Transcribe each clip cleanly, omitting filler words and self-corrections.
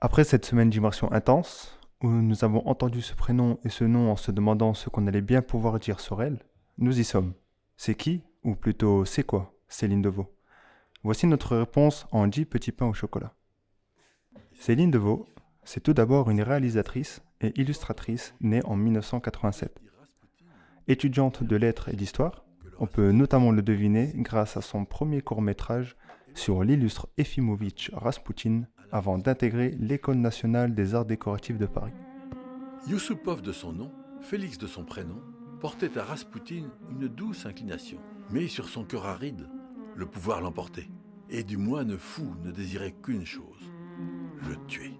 Après cette semaine d'immersion intense, où nous avons entendu ce prénom et ce nom en se demandant ce qu'on allait bien pouvoir dire sur elle, nous y sommes. C'est qui, ou plutôt c'est quoi, Céline Devaux? Voici notre réponse en 10 petits pains au chocolat. Céline Devaux, c'est tout d'abord une réalisatrice et illustratrice née en 1987. Étudiante de lettres et d'histoire, on peut notamment le deviner grâce à son premier court-métrage sur l'illustre Efimovitch Raspoutine avant d'intégrer l'École nationale des arts décoratifs de Paris. Yusupov de son nom, Félix de son prénom, portait à Raspoutine une douce inclination. Mais sur son cœur aride, le pouvoir l'emportait. Et du moine fou ne désirait qu'une chose, le tuer.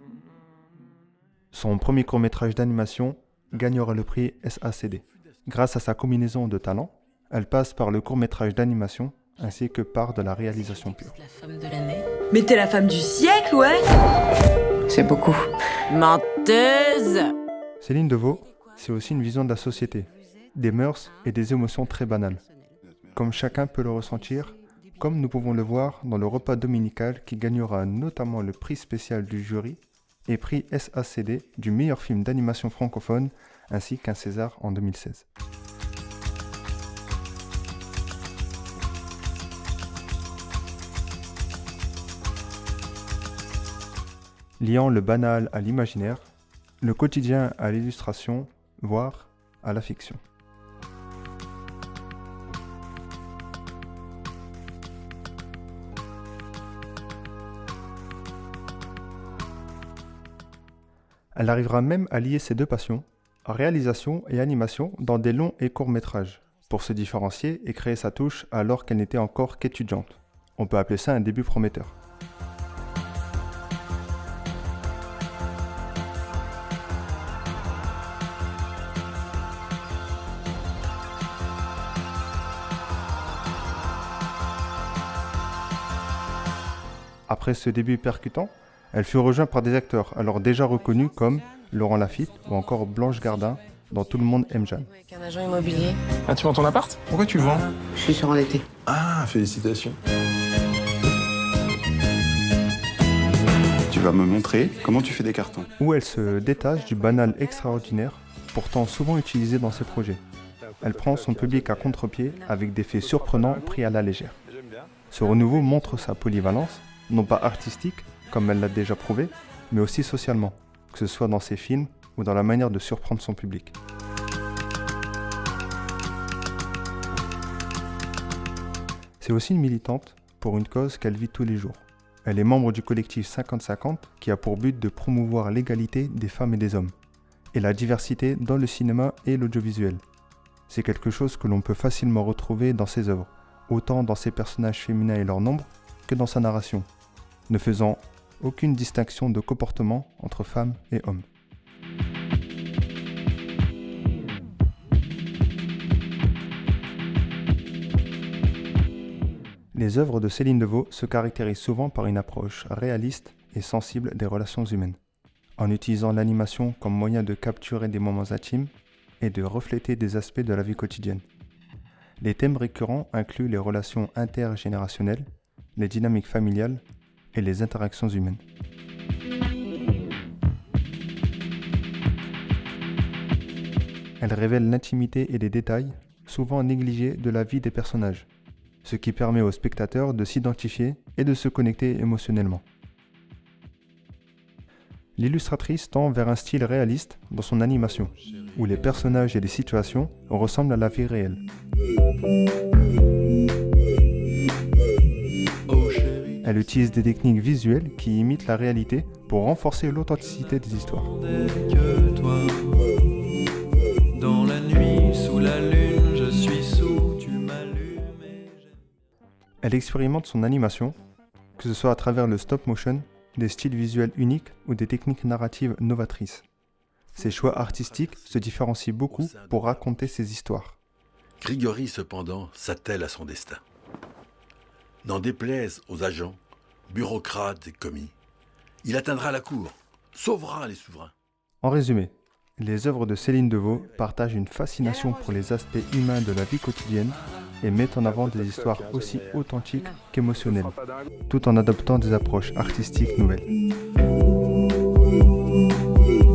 Son premier court-métrage d'animation gagnera le prix SACD. Grâce à sa combinaison de talents, elle passe par le court-métrage d'animation ainsi que par de la réalisation pure. La femme de l'année. Mais t'es la femme du siècle, ouais. C'est beaucoup. Menteuse. Céline Devaux, c'est aussi une vision de la société, des mœurs et des émotions très banales. Comme chacun peut le ressentir, comme nous pouvons le voir dans le repas dominical qui gagnera notamment le prix spécial du jury et prix SACD du meilleur film d'animation francophone ainsi qu'un César en 2016. Liant le banal à l'imaginaire, le quotidien à l'illustration, voire à la fiction. Elle arrivera même à lier ces deux passions, réalisation et animation, dans des longs et courts métrages, pour se différencier et créer sa touche alors qu'elle n'était encore qu'étudiante. On peut appeler ça un début prometteur. Après ce début percutant, elle fut rejointe par des acteurs alors déjà reconnus comme Laurent Lafitte ou encore Blanche Gardin dans Tout le monde aime Jeanne. Avec un agent immobilier. Ah, tu vends ton appart? Pourquoi tu le vends? Je suis surendettée. Ah, félicitations. Tu vas me montrer comment tu fais des cartons. Où elle se détache du banal extraordinaire, pourtant souvent utilisé dans ses projets. Elle prend son public à contre-pied avec des faits surprenants pris à la légère. Ce renouveau montre sa polyvalence, non pas artistique, comme elle l'a déjà prouvé, mais aussi socialement, que ce soit dans ses films ou dans la manière de surprendre son public. C'est aussi une militante pour une cause qu'elle vit tous les jours. Elle est membre du collectif 50-50 qui a pour but de promouvoir l'égalité des femmes et des hommes, et la diversité dans le cinéma et l'audiovisuel. C'est quelque chose que l'on peut facilement retrouver dans ses œuvres, autant dans ses personnages féminins et leur nombre, que dans sa narration, ne faisant aucune distinction de comportement entre femmes et hommes. Les œuvres de Céline Devaux se caractérisent souvent par une approche réaliste et sensible des relations humaines, en utilisant l'animation comme moyen de capturer des moments intimes et de refléter des aspects de la vie quotidienne. Les thèmes récurrents incluent les relations intergénérationnelles, les dynamiques familiales et les interactions humaines. Elle révèle l'intimité et les détails, souvent négligés, de la vie des personnages, ce qui permet aux spectateurs de s'identifier et de se connecter émotionnellement. L'illustratrice tend vers un style réaliste dans son animation, où les personnages et les situations ressemblent à la vie réelle. Elle utilise des techniques visuelles qui imitent la réalité pour renforcer l'authenticité des histoires. Dans la nuit, sous la lune, je suis sous, tu m'allumes. Elle expérimente son animation, que ce soit à travers le stop motion, des styles visuels uniques ou des techniques narratives novatrices. Ses choix artistiques se différencient beaucoup pour raconter ses histoires. Grigori, cependant, s'attelle à son destin. N'en déplaise aux agents, bureaucrates et commis, il atteindra la cour, sauvera les souverains. En résumé, les œuvres de Céline Devaux partagent une fascination pour les aspects humains de la vie quotidienne et mettent en avant des histoires aussi authentiques qu'émotionnelles, tout en adoptant des approches artistiques nouvelles. Thank you.